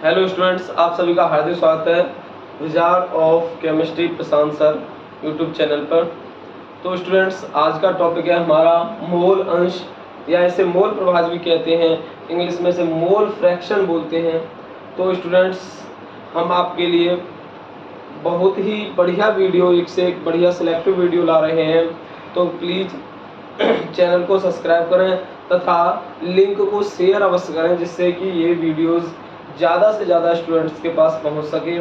Hello students, आप सभी का हार्दिक स्वागत है wizard of chemistry Prashant sir YouTube channel पर। तो स्टूडेंट्स, आज का टॉपिक है हमारा मोल अंश, या इसे मोल प्रभाज भी कहते हैं, इंग्लिश में से मोल फ्रैक्शन बोलते हैं। तो स्टूडेंट्स, हम आपके लिए बहुत ही बढ़िया वीडियो, एक से एक बढ़िया सिलेक्टिव वीडियो ला रहे हैं। तो प्लीज़ चैनल को सब्सक्राइब करें तथा लिंक को शेयर अवश्य करें, जिससे कि ये वीडियोज़ ज़्यादा से ज़्यादा स्टूडेंट्स के पास पहुंच सके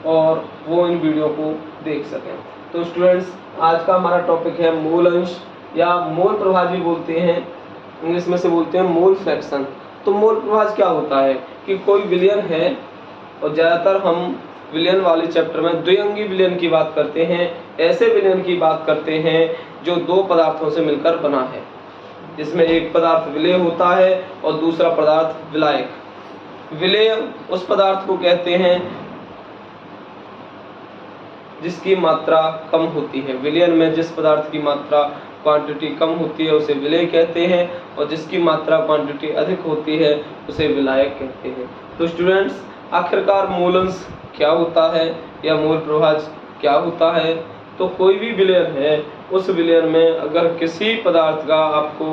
और वो इन वीडियो को देख सकें। तो स्टूडेंट्स, आज का हमारा टॉपिक है मोल अंश, या मोल प्रभाज भी बोलते हैं, इंग्लिश में से बोलते हैं मोल फ्रैक्शन। तो मोल प्रभाज क्या होता है कि कोई विलयन है, और ज़्यादातर हम विलयन वाले चैप्टर में द्विअंगी विलयन की बात करते हैं, ऐसे विलयन की बात करते हैं जो दो पदार्थों से मिलकर बना है, जिसमें एक पदार्थ विलेय होता है और दूसरा पदार्थ विलायक। विलेय उस पदार्थ को कहते हैं जिसकी मात्रा कम होती है। विलयन में जिस पदार्थ की मात्रा क्वांटिटी कम होती है उसे विलेय कहते हैं, और जिसकी मात्रा क्वांटिटी अधिक होती है उसे विलायक कहते हैं। तो स्टूडेंट्स, आखिरकार मोल अंश क्या होता है या मोल प्रभाज क्या होता है? तो कोई भी विलयन है, उस विलयन में अगर किसी पदार्थ का आपको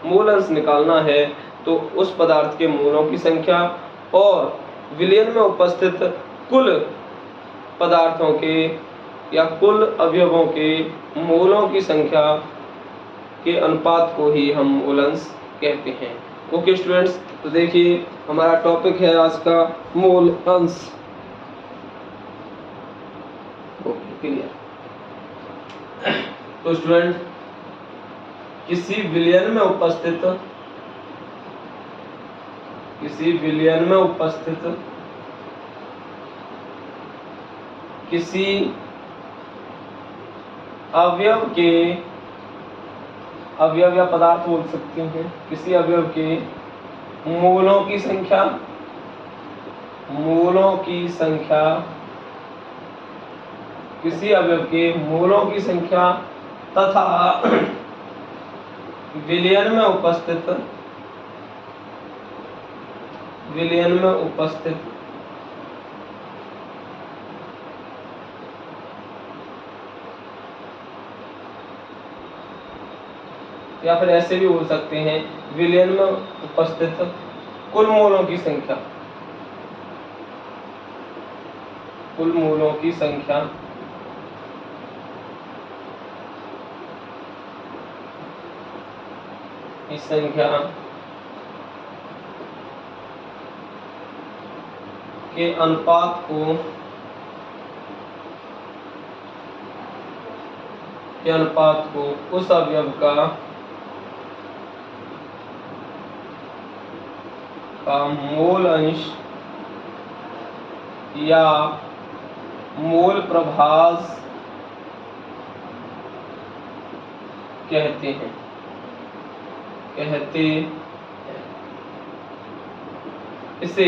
मोल अंश निकालना है तो उस पदार्थ के मोलों की संख्या और विलयन में उपस्थित कुल पदार्थों के या कुल अवयवों के मोलों की संख्या के अनुपात को ही हम मोल अंश कहते हैं। ओके स्टूडेंट्स, तो देखिए हमारा टॉपिक है आज का मोल अंश। क्लियर? तो स्टूडेंट, किसी विलयन में उपस्थित किसी अवयव या पदार्थ बोल सकते हैं, किसी अवयव के मोलों की संख्या किसी अवयव के मोलों की संख्या तथा विलयन में उपस्थित या फिर ऐसे भी बोल सकते हैं, विलयन में उपस्थित कुल मोलों की संख्या के अनुपात को उस अवयव का मोल अंश या मोल प्रभाज कहते हैं। इसे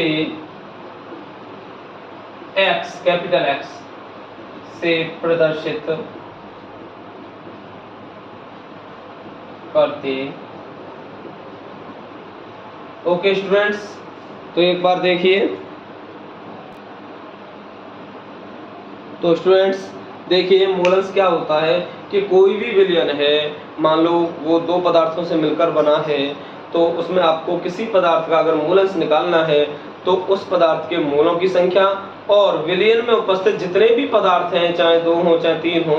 X, कैपिटल X से प्रदर्शित करते। ओके स्टूडेंट्स, तो एक बार देखिए। तो स्टूडेंट्स देखिए, मोल अंश क्या होता है कि कोई भी विलयन है, मान लो वो दो पदार्थों से मिलकर बना है, तो उसमें आपको किसी पदार्थ का अगर मोल अंश निकालना है तो उस पदार्थ के मोलों की संख्या और विलयन में उपस्थित जितने भी पदार्थ हैं, चाहे दो हो चाहे तीन हो,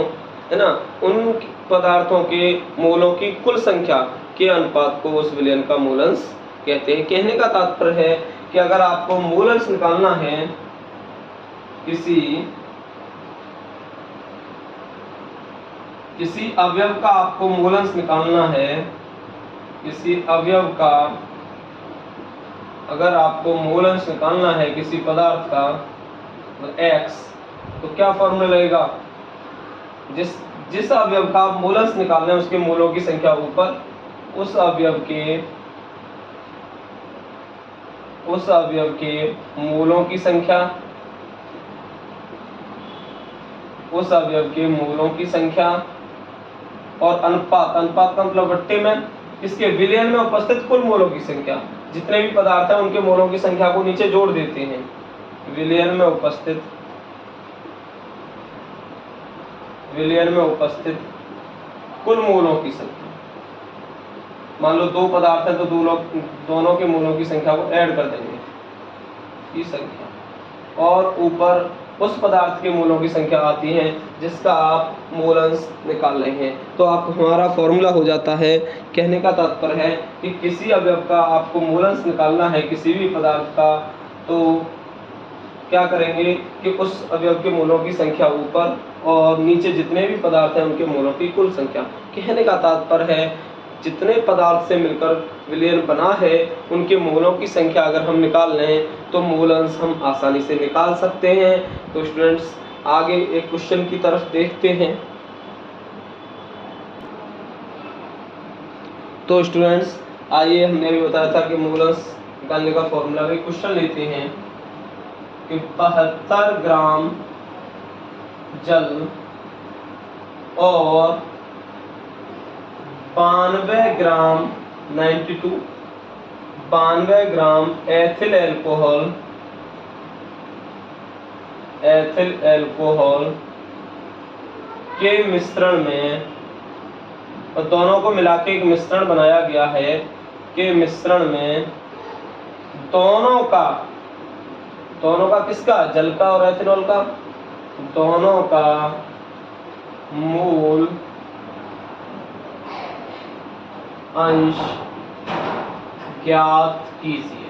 है ना, उन पदार्थों के मोलों की कुल संख्या के अनुपात को उस विलयन का मोल अंश कहते हैं। कहने का तात्पर्य है कि अगर आपको मोल अंश निकालना है किसी अवयव का, आपको मोल अंश निकालना है किसी अवयव का, अगर आपको मोल अंश निकालना है किसी पदार्थ का X, तो क्या फॉर्मूला लगेगा? जिस अवयव का मोल अंश निकालना है उसके मोलों की संख्या ऊपर, उस अवयव के मोलों की संख्या और अनुपात का मतलब बट्टे में इसके विलयन में उपस्थित कुल मोलों की संख्या, जितने भी पदार्थ हैं उनके मोलों की संख्या को नीचे जोड़ देते हैं, विलयन में उपस्थित कुल मूलों की संख्या। मान लो दो पदार्थ है तो दोनों के मूलों की संख्या को ऐड कर देंगे की संख्या, और ऊपर उस पदार्थ के मूलों की संख्या आती है जिसका आप मूल अंश निकाल रहे हैं। तो आप हमारा फॉर्मूला हो जाता है, कहने का तात्पर्य है कि किसी अवयव का आपको मूल अंश निकालना है किसी भी पदार्थ का, तो क्या करेंगे कि उस अवयव के मूलों की संख्या ऊपर और नीचे जितने भी पदार्थ हैं उनके मूलों की कुल संख्या। कहने का तात्पर्य है जितने पदार्थ से मिलकर विलयन बना है उनके मूलों की संख्या अगर हम निकाल लें तो मूल अंश हम आसानी से निकाल सकते हैं। तो स्टूडेंट्स आगे एक क्वेश्चन की तरफ देखते हैं। तो स्टूडेंट्स आइए, हमने अभी बताया था कि मूल अंश निकालने का फॉर्मूला भी क्वेश्चन लेते हैं कि 72 ग्राम जल और 92 ग्राम 92 ग्राम एथिल अल्कोहल के मिश्रण में, और दोनों को मिला के एक मिश्रण बनाया गया है, के मिश्रण में दोनों का किसका, जल का और एथेनॉल का, दोनों का मूल अंश ज्ञात कीजिए।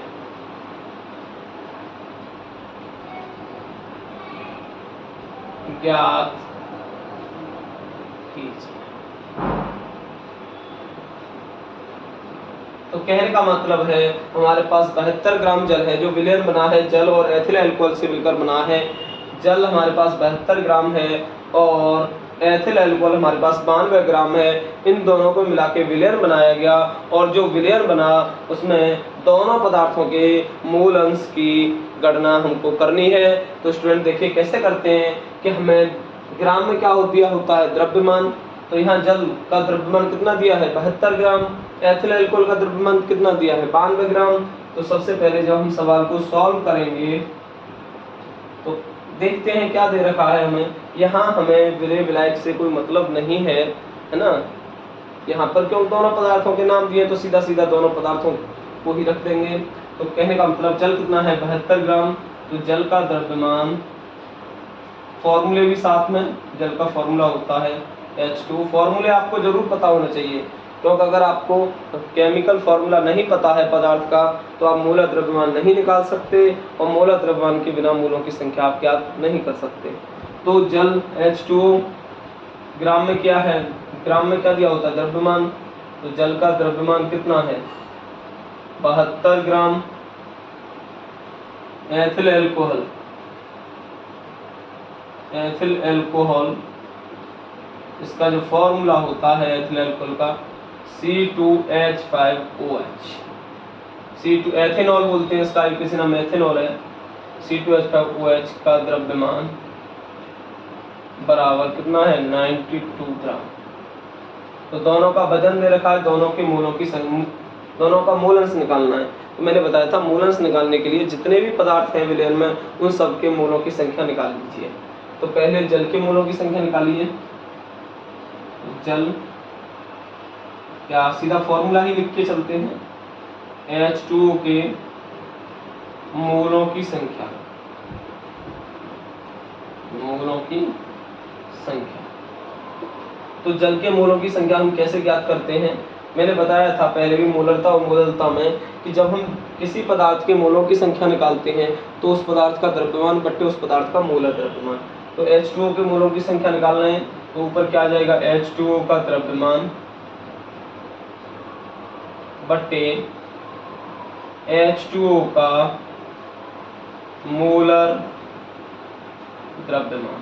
तो कहने का मतलब है हमारे पास 72 ग्राम जल है जो विलयन बना है, जल और एथिल अल्कोहल से मिलकर बना है। जल हमारे पास 72 ग्राम है और एथिल अल्कोहल हमारे पास 92 ग्राम है। इन दोनों को मिला के विलयन बनाया गया, और जो विलयन बना उसमें दोनों पदार्थों के मूल अंश की गणना हमको करनी है। तो स्टूडेंट देखिए कैसे करते हैं कि हमें ग्राम में क्या होता है द्रव्यमान। तो यहाँ जल का द्रव्यमान कितना दिया है 72 ग्राम, एथिल अल्कोहल का द्रव्यमान कितना दिया है 92 ग्राम। तो सबसे पहले जब हम सवाल को सॉल्व करेंगे तो देखते हैं क्या दे रखा है हमें। यहाँ हमें विलय विलायक से कोई मतलब नहीं है ना, यहाँ पर क्यों दोनों पदार्थों के नाम दिए, तो सीधा सीधा दोनों पदार्थों को ही रख देंगे। तो कहने का मतलब जल कितना है 72 ग्राम, तो जल का द्रव्यमान, फॉर्मूले भी साथ में, जल का फॉर्मूला होता है H2। फॉर्मूले आपको जरूर पता होना चाहिए, क्योंकि अगर आपको केमिकल फॉर्मूला नहीं पता है पदार्थ का तो आप मूल द्रव्यमान नहीं निकाल सकते, और मूल द्रव्यमान के बिना मूलों की संख्या आप ज्ञात नहीं कर सकते। तो जल H2O ग्राम में क्या है, ग्राम में क्या दिया होता है द्रव्यमान, तो जल का द्रव्यमान कितना है 72 ग्राम। एथिल अल्कोहल इसका जो फॉर्मूला होता है एथिल अल्कोहल का C2H5OH, C2 एथेनॉल बोलते हैं इसका, किसी नाम एथेनॉल है। C2H5OH का द्रव्यमान बराबर कितना है 92 ग्राम। तो दोनों का वजन दे रखा है, दोनों के मूलों की दोनों का मूल अंश निकालना है। तो मैंने बताया था मूल अंश निकालने के लिए जितने भी पदार्थ हैं विलयन में उन सब के मूलों की संख्या निकाल लीजिए। तो पहले जल के मूलों की संख्या निकालिए। जल क्या सीधा फॉर्मूला ही लिख के चलते हैं, H2O के मूलों की संख्या, तो जल के मूलों की संख्या हम कैसे ज्ञात करते हैं, मैंने बताया था पहले भी मूलरता और मोलरता में कि जब हम किसी पदार्थ के मूलों की संख्या निकालते हैं तो उस पदार्थ का द्रव्यमान बट्टे उस पदार्थ का मूलर द्रव्यमान। तो H2O के मूलों की संख्या निकालना है तो ऊपर क्या आ जाएगा H2O का द्रव्यमान बट्टे H2O का मूलर द्रव्यमान।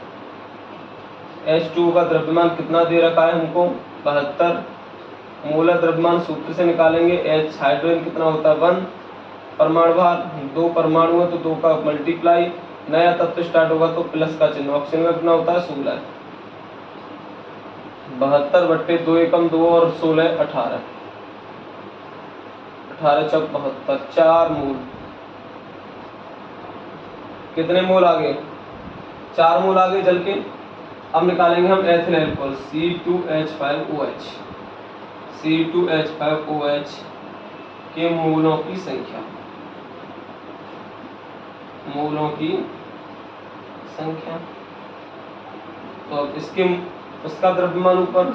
H2O का द्रव्यमान कितना दे रखा है हमको 72, मूलर द्रव्यमान सूत्र से निकालेंगे। H हाइड्रोजन कितना होता है 1 परमाणु भार, 2 परमाणु है तो 2 का मल्टीप्लाई, नया तत्व स्टार्ट होगा तो प्लस का चिन्ह, ऑक्सीजन में कितना होता है 16, 72 बट्टे 2 एकम 2 और 16 18, 18 चौक 72, 4 मूल कितने मोल आ गए? 4 मोल आ गए जल के। अब निकालेंगे हम एथिल अल्कोहल C2H5OH। C2H5OH के मोलों की संख्या, मोलों की संख्या। तो अब इसका द्रव्यमान ऊपर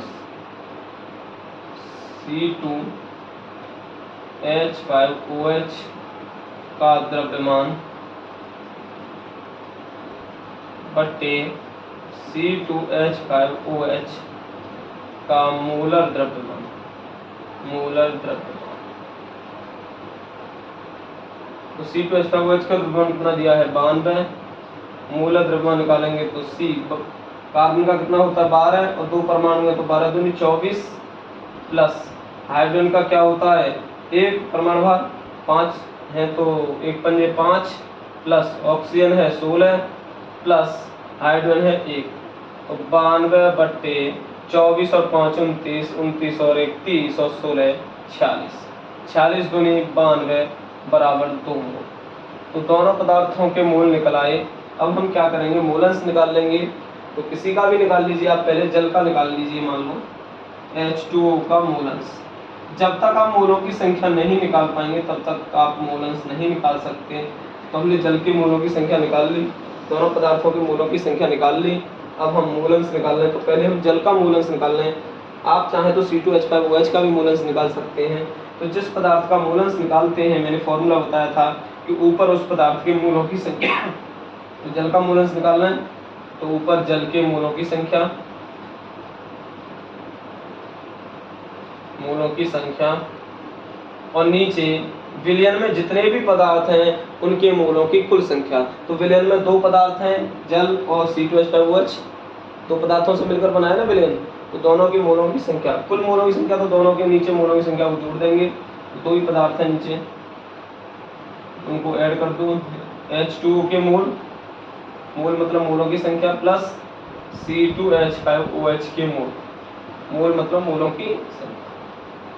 C2H5OH का द्रव्यमान बटे C2H5OH का मोलर द्रव्यमान, मोलर द्रव्यमान। तो C2H5OH का द्रव्यमान कितना दिया है? 92। मोलर द्रव्यमान निकालेंगे तो C, कार्बन का कितना होता है? 12 और 2 परमाणु है तो 12 दूनी 24 प्लस हाइड्रोजन का क्या होता है? 1 परमाणु भार, 5 है तो 1 पंजे 5 प्लस ऑक्सीजन है 16 प्लस हाइड्रोजन है 1। तो 92 बट्टे 24 और 5 29, 29 और 1 30 और 16 46, 46 दूनी 92 बराबर 2 मोल। तो दोनों पदार्थों के मोल निकल आए। अब हम क्या करेंगे? मोलंस निकाल लेंगे। तो किसी का भी निकाल लीजिए आप, पहले जल का निकाल लीजिए। मान लो H2O का मोलंस। जब तक आप मोलों की संख्या नहीं निकाल पाएंगे तब तक आप मोलंस नहीं निकाल सकते। तो हमने जल के मोलों की संख्या निकाल ली, दोनों पदार्थों के मोलों की संख्या निकाल ली। अब हम मोलंस निकाल रहे हैं। तो पहले हम जल का मोलंस निकाल रहे हैं। आप चाहें तो C2H5OH का भी मोलंस निकाल सकते हैं। तो जिस पदार्थ का मोलंस निकालते हैं, मैंने फॉर्मूला बताया था कि ऊपर उस पदार्थ के मोलों की संख्या। तो जल का मोलंस निकालना है तो ऊपर जल के मोलों की संख्या, मोलों की संख्या, और नीचे विलयन में जितने भी पदार्थ हैं उनके मोलों की कुल संख्या। तो विलयन में 2 पदार्थ हैं, जल और C2H5OH। 2 पदार्थों से मिलकर बनाया ना विलयन। तो दोनों की मोलों की संख्या, कुल मोलों की संख्या, तो दोनों के नीचे मोलों की संख्या को जोड़ देंगे। 2 ही पदार्थ हैं नीचे, उनको ऐड कर दूं। H2O के मोल, मोल मतलब मोलों की संख्या, प्लस C2H5OH के मोल, मोल मतलब मोलों की संख्या।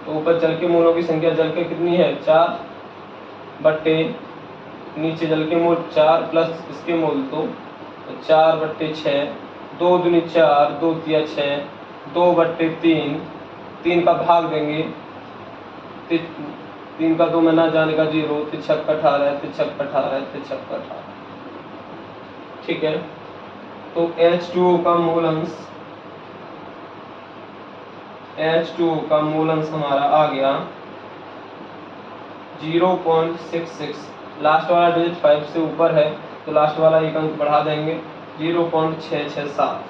तो ऊपर जल के मोलों की संख्या, जल के कितनी है? 4 बट्टे नीचे जल के मोल 4 प्लस इसके मोल 2, तो 4 बट्टे 6, 2 दूनी 4, 2 तिया 6, 2 बट्टे 3, 3 का भाग देंगे, 3 का 2 में ना जाने का 0, 3 छक्का 18, 3 छक्का 18, 3 छक्का 18। ठीक है। तो H2O का मोलंस, H2O का मोलंस हमारा आ गया 0.66। लास्ट वाला डिजिट 5 से ऊपर है तो लास्ट वाला एक अंक बढ़ा देंगे, 0.667।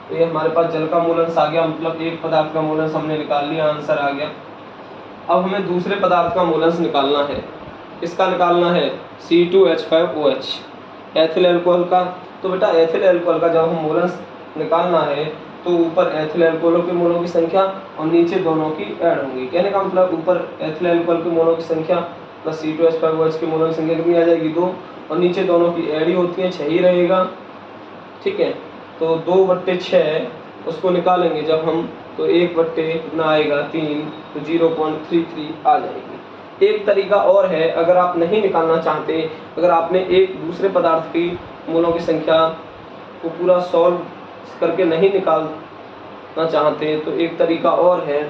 तो ये हमारे पास जल का मोलंस आ गया, मतलब एक पदार्थ का मोलंस हमने निकाल लिया, आंसर आ गया। अब हमें दूसरे पदार्थ का मोलंस निकालना है। किसका निकालना है? C2H5OH, एथिल अल्कोहल का। तो बेटा एथिल अल्कोहल का जब हम मोलंस निकालना है तो ऊपर एथिल अल्कोहलों के मोलों की संख्या और नीचे दोनों की ऐड होंगी। कहने का मतलब ऊपर एथिल अल्कोहल के मोलों की संख्या प्लस C2H5OH के मोलों की संख्या कितनी आ जाएगी? 2, और नीचे दोनों की ऐड ही होती है, 6 ही रहेगा। ठीक है। तो 2/6 उसको निकालेंगे जब हम, तो 1/, कितना आएगा? 3, तो 0.33 आ जाएगी। एक तरीका और है, अगर आप नहीं निकालना चाहते, अगर आपने एक दूसरे पदार्थ की मोलों की संख्या को पूरा सॉल्व करके नहीं निकालना चाहते, तो एक तरीका और है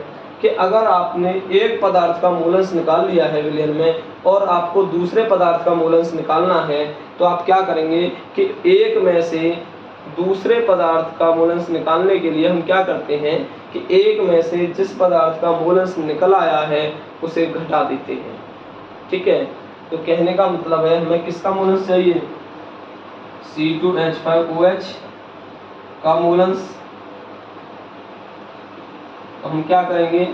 कि अगर आपने एक पदार्थ का मोलंस निकाल लिया है विलयन में और आपको दूसरे पदार्थ का मोलंस निकालना है, तो आप क्या करेंगे कि एक में से दूसरे पदार्थ का मोलंस निकालने के लिए हम क्या करते हैं कि एक में से जिस पदार्थ का मोलंस निकल आया है उसे घटा देते हैं। ठीक है। तो कहने का मतलब है हमें किसका मोलंस चाहिए? C2H5OH का मोलंस। तो हम क्या करेंगे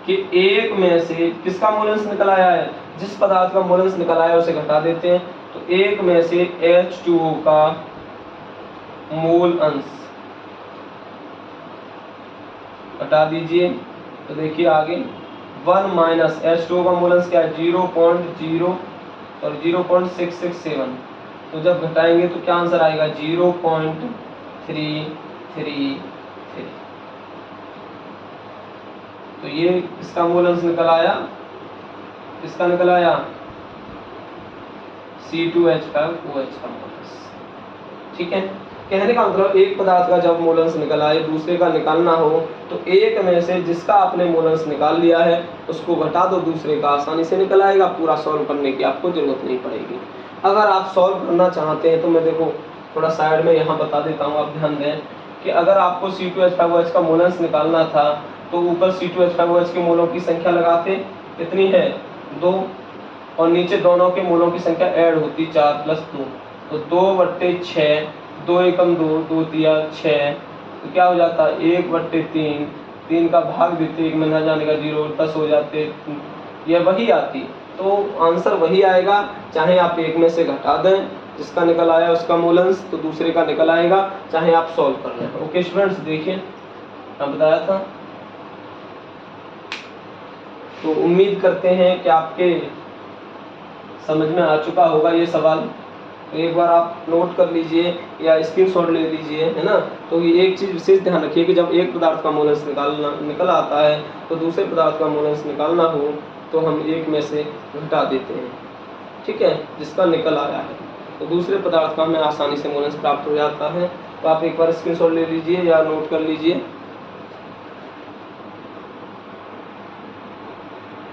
कि एक में से किसका मोलंस निकल आया है? जिस पदार्थ का मोलंस निकल आया है उसे घटा देते हैं। तो एक में से H2O का मोल अंश घटा दीजिए। तो देखिए आगे 1 माइनस H2O का मोल अंश क्या है? 0.667। तो जब घटाएंगे तो क्या आंसर आएगा? 0.333। तो ये इसका मोल अंश निकल आया, किसका निकल आया? C2H5OH का मोलस। ठीक है, कहने का मतलब एक पदार्थ का जब मोलस निकल आए दूसरे का निकालना हो तो एक में से जिसका आपने मोलस निकाल लिया है उसको घटा दो, दूसरे का आसानी से निकल आएगा, पूरा सॉल्व करने की आपको जरूरत नहीं पड़ेगी। अगर आप सॉल्व करना चाहते हैं तो मैं देखो थोड़ा साइड में यहाँ बता देता हूँ, आप ध्यान दें कि अगर आपको C2H5OH का मोलस निकालना था तो ऊपर C2H5OH के मोलों की संख्या लगाते, कितनी है 2, और नीचे दोनों के मोलों की संख्या ऐड होती 4 + 2, तो 2/6, 2 एकम 2, 2 तिया 6, तो क्या हो जाता 1/3, 3 का भाग देते, 1 में ना जाने का 0, 10 हो जाते, यह वही आती, तो आंसर वही आएगा, चाहे आप एक में से घटा दें जिसका निकल आया उसका मोलस तो दूसरे का निकल आएगा, चाहे आप सॉल्व कर लें। ओके स्टूडेंट्स, देखिए मैं बताया था, तो उम्मीद करते हैं कि आपके समझ में आ चुका होगा ये सवाल। तो एक बार आप नोट कर लीजिए या स्क्रीनशॉट ले लीजिए, है ना। तो ये एक चीज़ विशेष ध्यान रखिए कि जब एक पदार्थ का मोलस निकल आता है तो दूसरे पदार्थ का मोलस निकालना हो तो हम एक में से घटा देते हैं, ठीक है, जिसका निकल आया है, तो दूसरे पदार्थ का हमें आसानी से मोलस प्राप्त हो जाता है। तो आप एक बार स्क्रीनशॉट ले लीजिए या नोट कर लीजिए।